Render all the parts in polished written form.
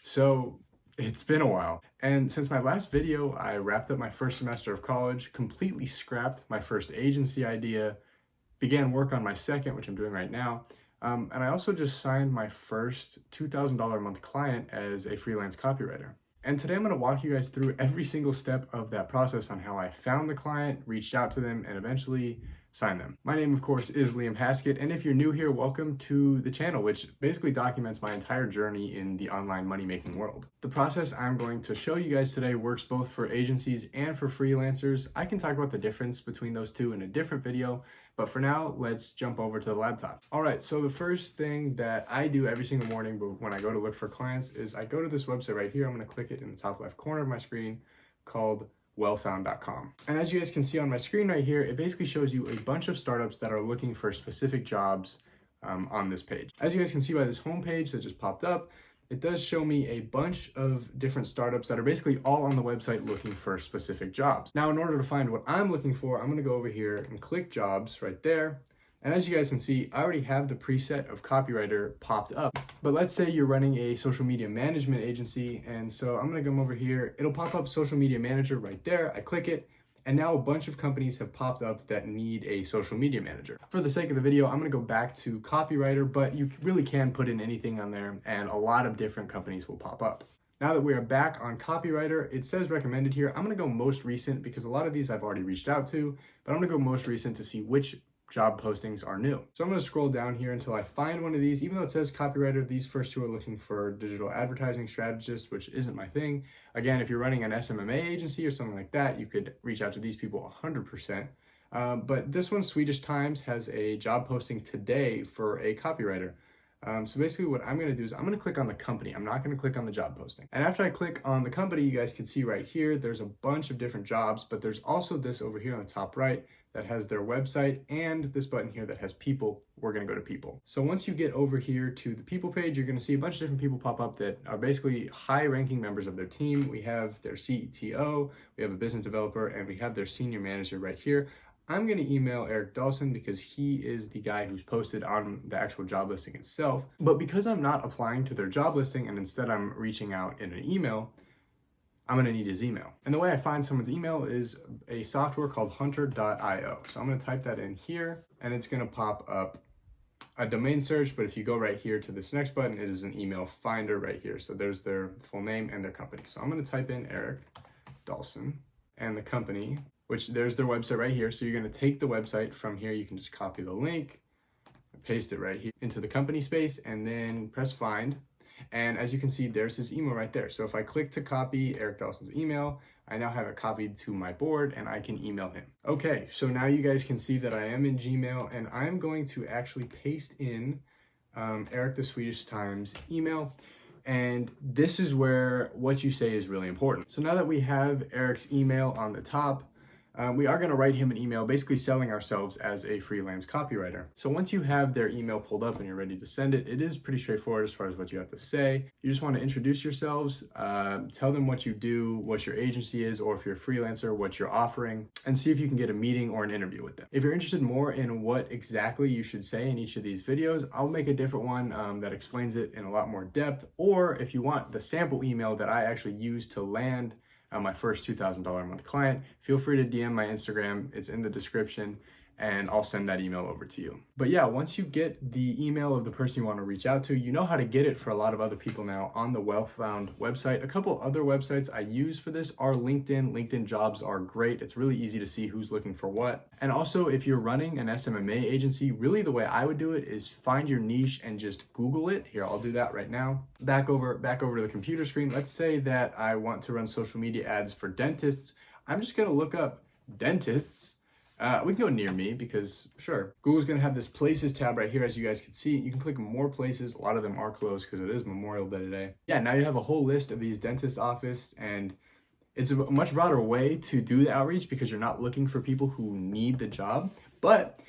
So it's been a while, and since my last video, I wrapped up my first semester of college, completely scrapped my first agency idea, began work on my second, which I'm doing right now, and I also just signed my first $2,000 a month client as a freelance copywriter. And today I'm going to walk you guys through every single step of that process on how I found the client, reached out to them, and eventually signed them. My name, of course, is Liam Haskett, and if you're new here, welcome to the channel, which basically documents my entire journey in the online money-making world. The process I'm going to show you guys today works both for agencies and for freelancers. I can talk about the difference between those two in a different video, but for now, let's jump over to the laptop. All right, so the first thing that I do every single morning when I go to look for clients is I go to this website right here. I'm going to click it in the top left corner of my screen called Wellfound.com. And as you guys can see on my screen right here, it basically shows you a bunch of startups that are looking for specific jobs on this page. As you guys can see by this homepage that just popped up, it does show me a bunch of different startups that are basically all on the website looking for specific jobs. Now, in order to find what I'm looking for, I'm going to go over here and click jobs right there. And as you guys can see, I already have the preset of Copywriter popped up. But let's say you're running a social media management agency. And so I'm going to come over here. It'll pop up social media manager right there. I click it. And now a bunch of companies have popped up that need a social media manager. For the sake of the video, I'm going to go back to Copywriter, but you really can put in anything on there and a lot of different companies will pop up. Now that we are back on Copywriter, it says recommended here. I'm going to go most recent because a lot of these I've already reached out to, but I'm going to go most recent to see which job postings are new. So I'm going to scroll down here until I find one of these. Even though it says copywriter, these first two are looking for digital advertising strategist, which isn't my thing. Again, if you're running an SMMA agency or something like that, you could reach out to these people 100%. But this one, Swedish Times, has a job posting today for a copywriter. So basically what I'm going to do is I'm going to click on the company. I'm not going to click on the job posting. And after I click on the company, you guys can see right here, there's a bunch of different jobs, but there's also this over here on the top right that has their website and this button here that has people. We're going to go to people. So once you get over here to the people page, you're going to see a bunch of different people pop up that are basically high ranking members of their team. We have their CTO, we have a business developer, and we have their senior manager right here. I'm going to email Eric Dawson because he is the guy who's posted on the actual job listing itself. But because I'm not applying to their job listing and instead I'm reaching out in an email, I'm going to need his email. And the way I find someone's email is a software called hunter.io. So I'm going to type that in here and it's going to pop up a domain search. But if you go right here to this next button, it is an email finder right here. So there's their full name and their company. So I'm going to type in Eric Dawson and the company, which there's their website right here. So you're going to take the website from here. You can just copy the link, paste it right here into the company space, and then press find. And as you can see, there's his email right there. So if I click to copy Eric Dawson's email, I now have it copied to my board and I can email him. Okay, so now you guys can see that I am in Gmail and I'm going to actually paste in Eric the Swedish Times email. And this is where what you say is really important. So now that we have Eric's email on the top, we are going to write him an email basically selling ourselves as a freelance copywriter. So once you have their email pulled up and you're ready to send it, it is pretty straightforward as far as what you have to say. You just want to introduce yourselves, tell them what you do, what your agency is, or if you're a freelancer, what you're offering, and see if you can get a meeting or an interview with them. If you're interested more in what exactly you should say in each of these videos, I'll make a different one that explains it in a lot more depth. Or if you want the sample email that I actually used to land my first $2,000 a month client, feel free to DM my Instagram. It's in the description and I'll send that email over to you. But yeah, once you get the email of the person you want to reach out to, you know how to get it for a lot of other people now on the Wellfound website. A couple other websites I use for this are LinkedIn. LinkedIn jobs are great. It's really easy to see who's looking for what. And also if you're running an SMMA agency, really the way I would do it is find your niche and just Google it. Here, I'll do that right now. Back over to the computer screen. Let's say that I want to run social media ads for dentists. I'm just going to look up dentists. We can go near me because sure, Google's gonna have this places tab right here. As you guys can see, you can click more places. A lot of them are closed because it is Memorial Day today. Yeah, now you have a whole list of these dentist office, and it's a much broader way to do the outreach because you're not looking for people who need the job. But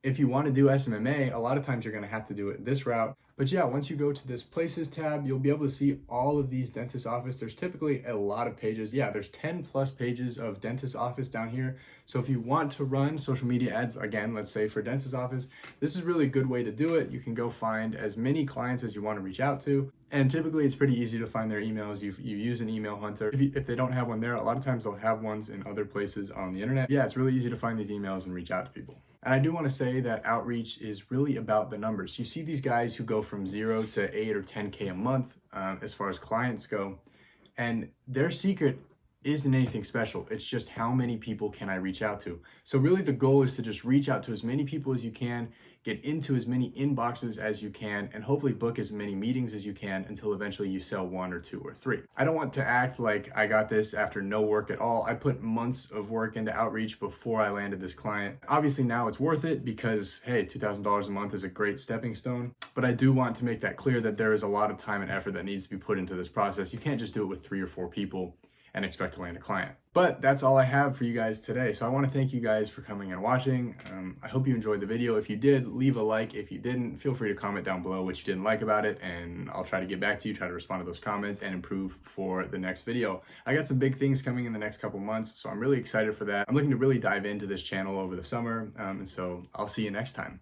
if you want to do SMMA, a lot of times you're gonna have to do it this route. But yeah, once you go to this places tab, you'll be able to see all of these dentist office. There's typically a lot of pages. Yeah, there's 10 plus pages of dentist office down here. So if you want to run social media ads, again, let's say for dentist office, this is really a good way to do it. You can go find as many clients as you want to reach out to. And typically it's pretty easy to find their emails. You use an email hunter. If they don't have one there, a lot of times they'll have ones in other places on the internet. Yeah, it's really easy to find these emails and reach out to people. And I do want to say that outreach is really about the numbers. You see these guys who go from 0 to 8 or 10K a month as far as clients go, and their secret isn't anything special. It's just how many people can I reach out to. So really the goal is to just reach out to as many people as you can, get into as many inboxes as you can, and hopefully book as many meetings as you can until eventually you sell 1 or 2 or 3. I don't want to act like I got this after no work at all. I put months of work into outreach before I landed this client. Obviously now it's worth it because, hey, $2,000 a month is a great stepping stone. But I do want to make that clear that there is a lot of time and effort that needs to be put into this process. You can't just do it with 3 or 4 people and expect to land a client. But that's all I have for you guys today. So I want to thank you guys for coming and watching. I hope you enjoyed the video. If you did, leave a like. If you didn't, feel free to comment down below what you didn't like about it, and I'll try to get back to you, try to respond to those comments and improve for the next video. I got some big things coming in the next couple months, so I'm really excited for that. I'm looking to really dive into this channel over the summer, and so I'll see you next time.